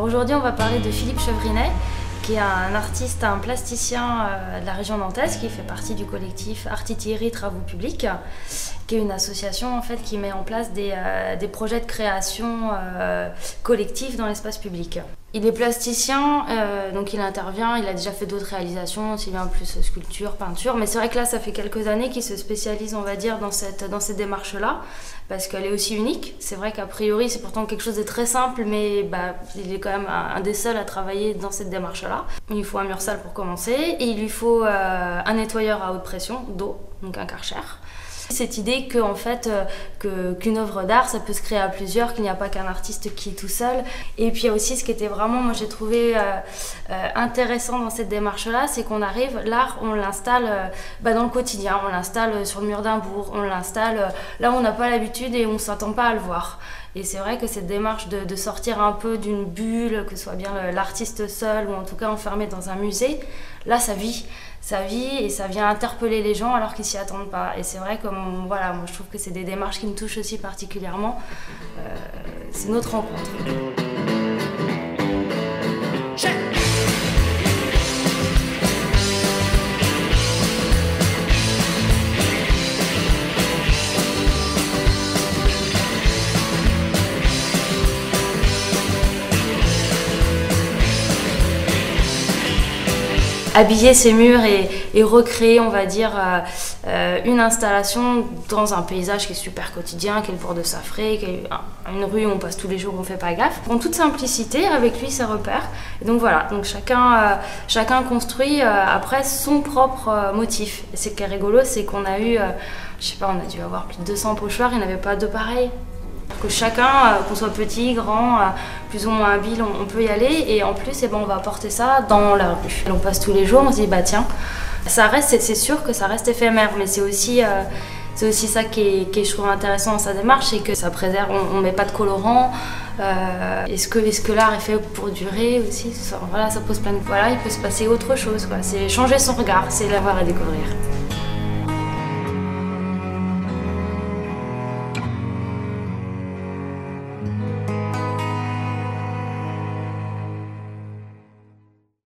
Alors aujourd'hui, on va parler de Philippe Chevrinet, qui est un artiste, un plasticien de la région nantaise, qui fait partie du collectif Artillerie Travaux Publics, qui est une association en fait qui met en place des projets de création collectifs dans l'espace public. Il est plasticien, donc il intervient, il a déjà fait d'autres réalisations, aussi bien plus sculpture, peinture, mais c'est vrai que là ça fait quelques années qu'il se spécialise, on va dire, dans cette démarche-là, parce qu'elle est aussi unique. C'est vrai qu'a priori c'est pourtant quelque chose de très simple, mais il est quand même un des seuls à travailler dans cette démarche-là. Il lui faut un mur sale pour commencer, et il lui faut un nettoyeur à haute pression d'eau, donc un Karcher. Cette idée que, en fait, qu'une œuvre d'art, ça peut se créer à plusieurs, qu'il n'y a pas qu'un artiste qui est tout seul. Et puis il y a aussi ce qui était vraiment, moi j'ai trouvé intéressant dans cette démarche-là, c'est qu'on arrive, l'art, on l'installe dans le quotidien, on l'installe sur le mur d'un bourg, on l'installe là où on n'a pas l'habitude et on ne s'attend pas à le voir. Et c'est vrai que cette démarche de sortir un peu d'une bulle, que ce soit bien l'artiste seul ou en tout cas enfermé dans un musée, là ça vit et ça vient interpeller les gens alors qu'ils s'y attendent pas. Et c'est vrai que voilà, moi je trouve que c'est des démarches qui me touchent aussi particulièrement. C'est notre rencontre. Habiller ces murs et recréer, on va dire, une installation dans un paysage qui est super quotidien, qui est le port de Saffré, qui est une rue où on passe tous les jours, on fait pas gaffe. En toute simplicité, avec lui, ses repères. Et donc voilà, donc chacun construit après son propre motif. Et ce qui est rigolo, c'est qu'on a eu, je sais pas, on a dû avoir plus de 200 pochoirs, il n'y en avait pas deux pareils. Que chacun, qu'on soit petit, grand, plus ou moins habile, on peut y aller, et en plus on va apporter ça dans la rue. On passe tous les jours, on se dit tiens, ça reste, c'est sûr que ça reste éphémère, mais c'est aussi ça qui est je trouve intéressant dans sa démarche, c'est que ça préserve, on met pas de colorant. Est-ce que l'art est fait pour durer aussi? Voilà, ça pose plein de... Voilà, il peut se passer autre chose, quoi. C'est changer son regard, c'est l'avoir à découvrir.